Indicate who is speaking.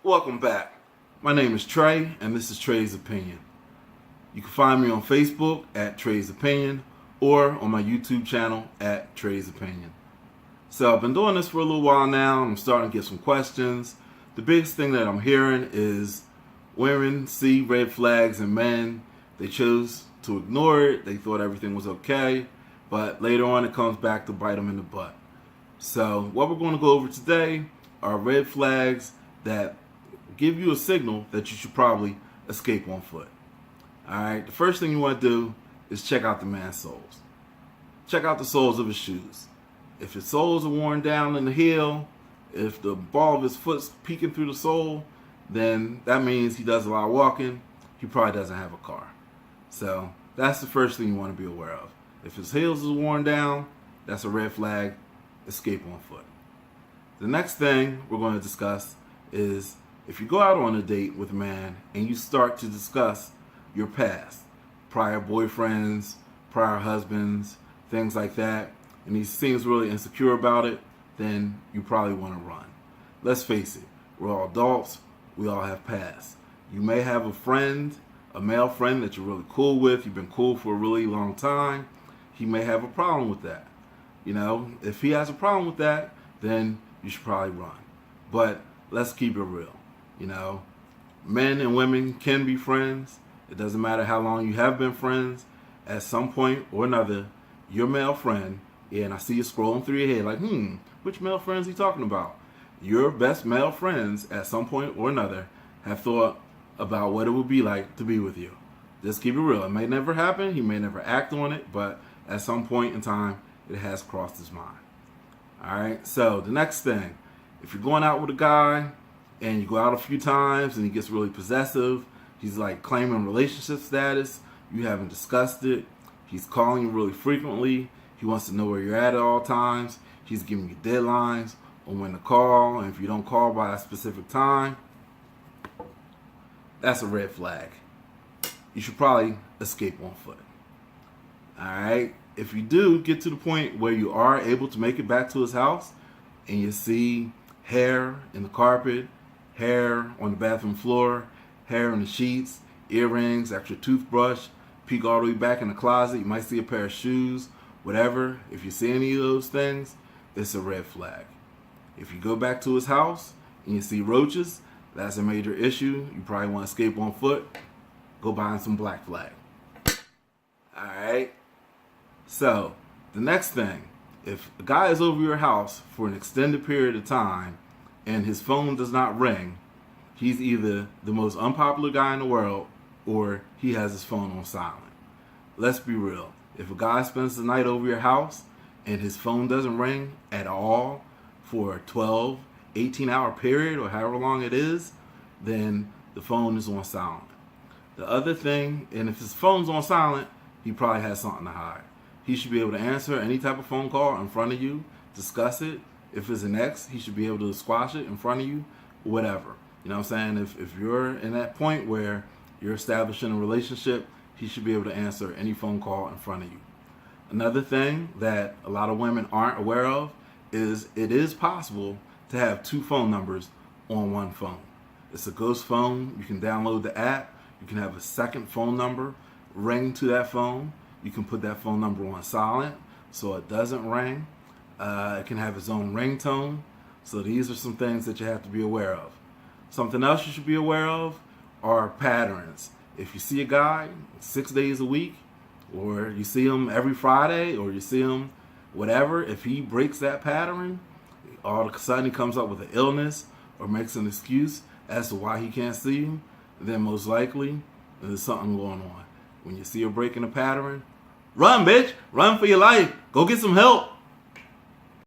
Speaker 1: Welcome back. My name is Trey, and this is Trey's Opinion. You can find me on Facebook at Trey's Opinion or on my YouTube channel at Trey's Opinion. So I've been doing this for a little while now. I'm starting to get some questions. The biggest thing that I'm hearing is women see red flags in men. They chose to ignore it. They thought everything was okay, but later on it comes back to bite them in the butt. So what we're going to go over today are red flags that give you a signal that you should probably escape on foot. Alright, the first thing you want to do is check out the man's soles. Check out the soles of his shoes. If his soles are worn down in the heel, if the ball of his foot's peeking through the sole, then that means he does a lot of walking. He probably doesn't have a car. So that's the first thing you want to be aware of. If his heels are worn down, that's a red flag. Escape on foot. The next thing we're going to discuss is if you go out on a date with a man and you start to discuss your past, prior boyfriends, prior husbands, things like that, and he seems really insecure about it, then you probably want to run. Let's face it, we're all adults, we all have pasts. You may have a friend, a male friend that you're really cool with, you've been cool for a really long time, he may have a problem with that. You know, if he has a problem with that, then you should probably run. But let's keep it real. You know, men and women can be friends. It doesn't matter how long you have been friends. At some point or another, your male friend, and I see you scrolling through your head like, which male friends are you talking about? Your best male friends at some point or another have thought about what it would be like to be with you. Just keep it real. It may never happen. He may never act on it, but at some point in time, it has crossed his mind. Alright, so the next thing, if you're going out with a guy and you go out a few times and he gets really possessive, he's like claiming relationship status, you haven't discussed it, he's calling you really frequently, he wants to know where you're at all times, he's giving you deadlines on when to call, and if you don't call by a specific time, that's a red flag. You should probably escape on foot. Alright? If you do get to the point where you are able to make it back to his house and you see hair in the carpet, hair on the bathroom floor, hair in the sheets, earrings, extra toothbrush, peek all the way back in the closet, you might see a pair of shoes, whatever. If you see any of those things, it's a red flag. If you go back to his house and you see roaches, that's a major issue. You probably want to escape on foot. Go buy some black flag. Alright? So, the next thing, if a guy is over your house for an extended period of time and his phone does not ring, he's either the most unpopular guy in the world or he has his phone on silent. Let's be real. If a guy spends the night over your house and his phone doesn't ring at all for a 12, 18-hour period or however long it is, then the phone is on silent. The other thing, and if his phone's on silent, he probably has something to hide. He should be able to answer any type of phone call in front of you, discuss it. If it's an ex, he should be able to squash it in front of you, whatever. You know what I'm saying? If you're in that point where you're establishing a relationship, he should be able to answer any phone call in front of you. Another thing that a lot of women aren't aware of is it is possible to have two phone numbers on one phone. It's a ghost phone. You can download the app. You can have a second phone number ring to that phone. You can put that phone number on silent so it doesn't ring. It can have its own ringtone. So these are some things that you have to be aware of. Something else you should be aware of are patterns. If you see a guy 6 days a week, or you see him every Friday, or you see him whatever, if he breaks that pattern, all of a sudden he comes up with an illness or makes an excuse as to why he can't see you, then most likely there's something going on. When you see a break in the pattern, run, bitch. Run for your life. Go get some help.